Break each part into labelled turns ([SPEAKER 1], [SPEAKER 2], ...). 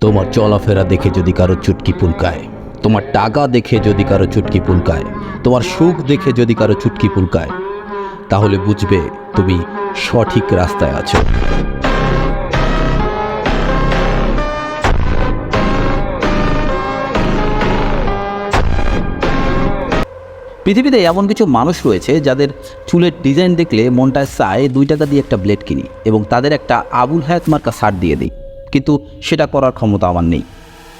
[SPEAKER 1] তোমার চলাফেরা দেখে যদি কারো চুটকি পুলকায়, তোমার টাকা দেখে যদি কারো চুটকি পুলকায়, তোমার সুখ দেখে যদি কারো চুটকি পুলকায়, তাহলে বুঝবে তুমি সঠিক রাস্তায় আছো। পৃথিবীতে এমন কিছু মানুষ রয়েছে যাদের চুলের ডিজাইন দেখলে মনটা চায় 2 টাকা দিয়ে একটা ব্লেড কিনি এবং তাদের একটা আবুল হায়াত মার্কা শার্ট দিয়ে দিই, কিন্তু সেটা করার ক্ষমতা আমার নেই।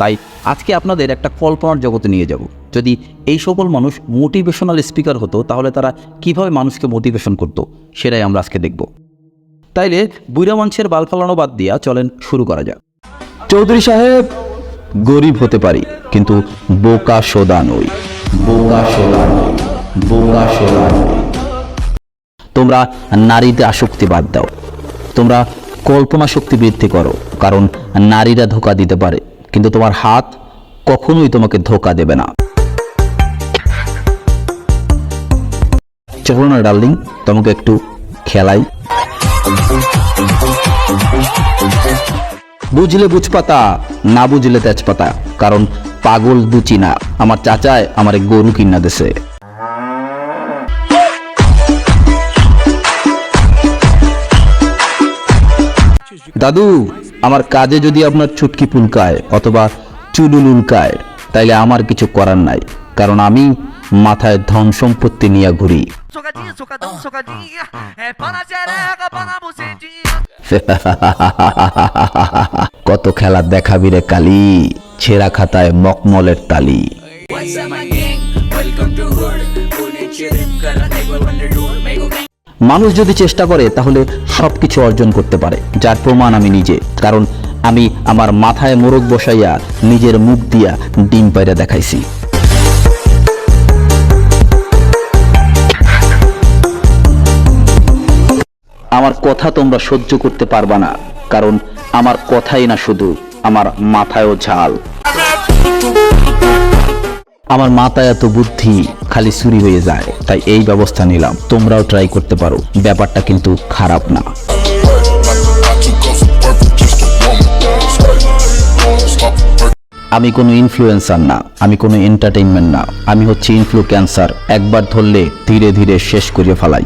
[SPEAKER 1] তাই আজকে আপনাদের একটা কল্পনার জগতে নিয়ে যাব। যদি এই সকল মানুষ মোটিভেশনাল স্পিকার হতো তাহলে তারা কিভাবে মানুষকে মোটিভেশন করত, সেটাই আমরা আজকে দেখব। তাইলে বুড়া মানুষের বাল ফালানো বাদ দিয়া চলেন শুরু করা যাক। চৌধুরী সাহেব, গরিব হতে পারি কিন্তু বোকা সোদা নই। তোমরা নারীতে আসক্তি বাদ দাও, তোমরা কল্পনা শক্তি বৃদ্ধি করো, কারণ নারীরা ধোঁকা দিতে পারে কিন্তু তোমার হাত কখনোই তোমাকে ধোঁকা দেবে না। চলো না ডার্লিং, তোমাকে একটু খেলাই। বুঝলে বুঝপাতা, না বুঝলে তেজপাতা, কারণ পাগল দুচি না। আমার চাচায় আমার গরু কিনা দেশে। দাদু, আমার কাজে যদি আপনার চুটকি পুলকায় অথবা চুলুল উল্কায়, তাইলে আমার কিছু করার নাই, কারণ আমি মাথায় ধন সম্পত্তি নিয়ে ঘুরি। কত খেলা দেখাবি রে কালি, ছেঁড়া খাতায় মকমলের তালি। মানুষ যদি চেষ্টা করে তাহলে সবকিছু অর্জন করতে পারে, যার প্রমাণ আমি নিজে, কারণ আমি আমার মাথায় মোরগ বসাইয়া নিজের মুখ দিয়া ডিম পাইরা দেখাইছি। আমার কথা তোমরা সহ্য করতে পারবা না, কারণ আমার কথাই না শুধু, আমার মাথায়ও ঝাল। আমার মাথায় এত বুদ্ধি খালি চুরি হয়ে যায়, তাই এই ব্যবস্থা নিলাম। তোমরাও ট্রাই করতে পারো, ব্যাপারটা কিন্তু খারাপ না। আমি কোনো ইনফ্লুয়েন্সার না, আমি কোনো এন্টারটেইনমেন্ট না, আমি হচ্ছে ইনফ্লু ক্যান্সার। একবার ধরলে ধীরে ধীরে শেষ করে ফেলাই।